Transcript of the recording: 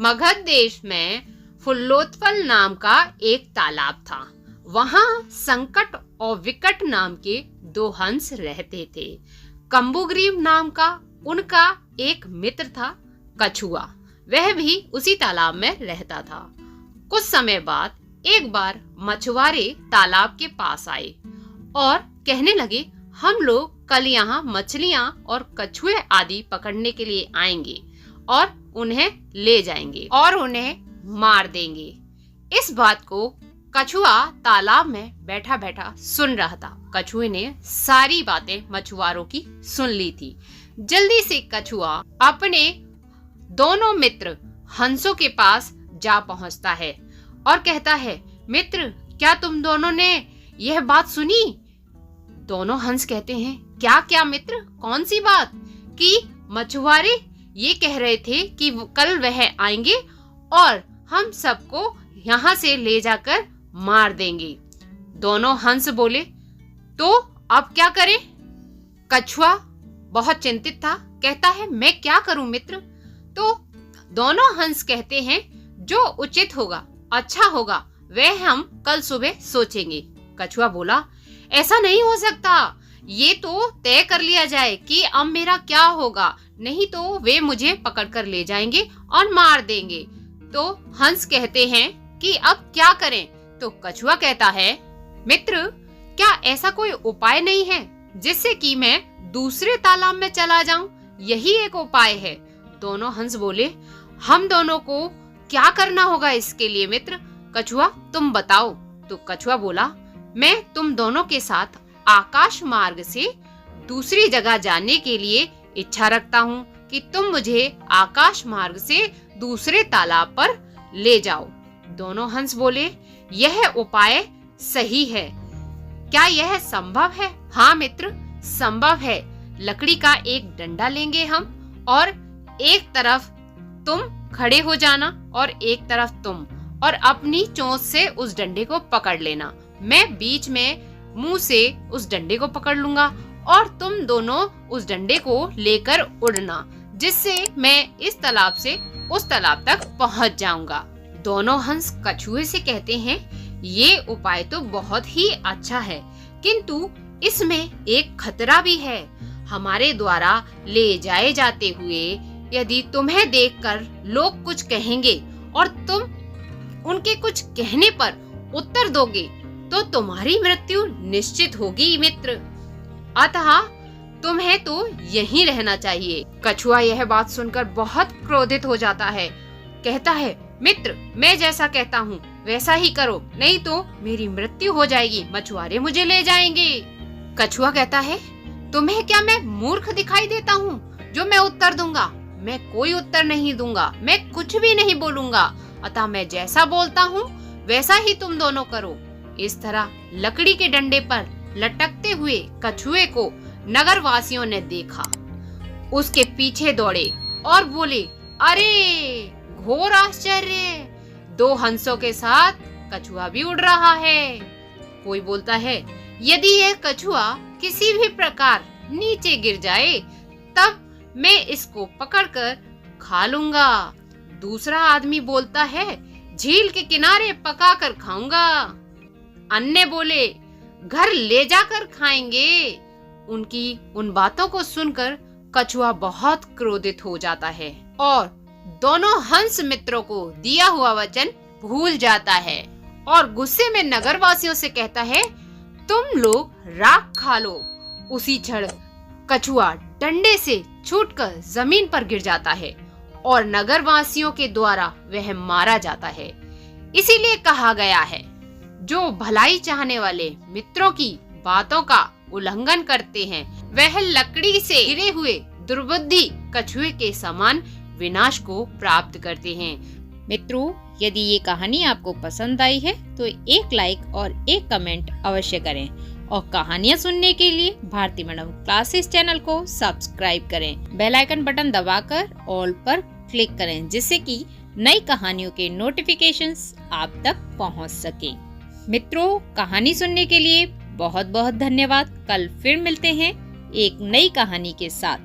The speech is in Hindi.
मगध देश में फुल्लोत्पल नाम का एक तालाब था। वहां संकट और विकट नाम के 2 हंस रहते थे। कंबुग्रीव नाम का उनका एक मित्र था, कछुआ। वह भी उसी तालाब में रहता था। कुछ समय बाद एक बार मछुआरे तालाब के पास आए और कहने लगे, हम लोग कल यहाँ मछलियाँ और कछुए आदि पकड़ने के लिए आएंगे और उन्हें ले जाएंगे और उन्हें मार देंगे। इस बात को कछुआ तालाब में बैठा बैठा सुन रहा था। कछुए ने सारी बातें मछुआरों की सुन ली थी। जल्दी से कछुआ अपने दोनों मित्र हंसों के पास जा पहुंचता है और कहता है, मित्र, क्या तुम दोनों ने यह बात सुनी? दोनों हंस कहते हैं, क्या क्या मित्र, कौन सी बात? कि मछुआरे ये कह रहे थे कि कल वह आएंगे और हम सबको यहाँ से ले जाकर मार देंगे। दोनों हंस बोले, तो अब क्या करें? कछुआ बहुत चिंतित था, कहता है, मैं क्या करूं मित्र? तो दोनों हंस कहते हैं, जो उचित होगा, अच्छा होगा, वह हम कल सुबह सोचेंगे। कछुआ बोला, ऐसा नहीं हो सकता, ये तो तय कर लिया जाए कि अब मेरा क्या होगा, नहीं तो वे मुझे पकड़कर ले जाएंगे और मार देंगे। तो हंस कहते हैं कि अब क्या करें? तो कछुआ कहता है, मित्र, क्या ऐसा कोई उपाय नहीं है जिससे कि मैं दूसरे तालाब में चला जाऊं? यही एक उपाय है। दोनों हंस बोले, हम दोनों को क्या करना होगा इसके लिए मित्र? कछुआ, तुम बताओ। तो कछुआ बोला, मैं तुम दोनों के साथ आकाश मार्ग से दूसरी जगह जाने के लिए इच्छा रखता हूँ कि तुम मुझे आकाश मार्ग से दूसरे तालाब पर ले जाओ। दोनों हंस बोले, यह उपाय सही है। क्या यह संभव है? हाँ मित्र, संभव है। लकड़ी का एक डंडा लेंगे हम और एक तरफ तुम खड़े हो जाना और एक तरफ तुम, और अपनी चोंच से उस डंडे को पकड़ लेना। मैं बीच में मुंह से उस डंडे को पकड़ लूंगा और तुम दोनों उस डंडे को लेकर उड़ना, जिससे मैं इस तालाब से उस तालाब तक पहुंच जाऊंगा। दोनों हंस कछुए से कहते हैं, ये उपाय तो बहुत ही अच्छा है, किंतु इसमें एक खतरा भी है। हमारे द्वारा ले जाए जाते हुए यदि तुम्हें देखकर लोग कुछ कहेंगे और तुम उनके कुछ कहने पर उत्तर दोगे तो तुम्हारी मृत्यु निश्चित होगी मित्र। अतः तुम्हें तो यहीं रहना चाहिए। कछुआ यह बात सुनकर बहुत क्रोधित हो जाता है। कहता है, मित्र, मैं जैसा कहता हूँ वैसा ही करो, नहीं तो मेरी मृत्यु हो जाएगी, मछुआरे मुझे ले जाएंगे। कछुआ कहता है, तुम्हें क्या मैं मूर्ख दिखाई देता हूँ जो मैं उत्तर दूंगा? मैं कोई उत्तर नहीं दूंगा, मैं कुछ भी नहीं बोलूंगा। अतः मैं जैसा बोलता हूँ वैसा ही तुम दोनों करो। इस तरह लकड़ी के डंडे पर लटकते हुए कछुए को नगर वासियों ने देखा। उसके पीछे दौड़े और बोले, अरे घोर आश्चर्य, 2 हंसों के साथ कछुआ भी उड़ रहा है। कोई बोलता है, यदि यह कछुआ किसी भी प्रकार नीचे गिर जाए तब मैं इसको पकड़कर खा लूंगा। दूसरा आदमी बोलता है, झील के किनारे पकाकर खाऊंगा। अन्य बोले, घर ले जाकर खाएंगे। उनकी उन बातों को सुनकर कछुआ बहुत क्रोधित हो जाता है और दोनों हंस मित्रों को दिया हुआ वचन भूल जाता है और गुस्से में नगरवासियों से कहता है, तुम लोग राख खा लो। उसी क्षण कछुआ डंडे से छूटकर जमीन पर गिर जाता है और नगरवासियों के द्वारा वह मारा जाता है। इसीलिए कहा गया है, जो भलाई चाहने वाले मित्रों की बातों का उल्लंघन करते हैं वह लकड़ी से गिरे हुए दुर्बुद्धि कछुए के समान विनाश को प्राप्त करते हैं। मित्रों, यदि ये कहानी आपको पसंद आई है तो एक लाइक और एक कमेंट अवश्य करें और कहानियाँ सुनने के लिए भारती मैडम क्लासेस चैनल को सब्सक्राइब करें। बेल आइकन बटन दबाकर ऑल पर क्लिक करें, जिससे कि नई कहानियों के नोटिफिकेशंस आप तक पहुंच सके। मित्रों, कहानी सुनने के लिए बहुत बहुत धन्यवाद। कल फिर मिलते हैं एक नई कहानी के साथ।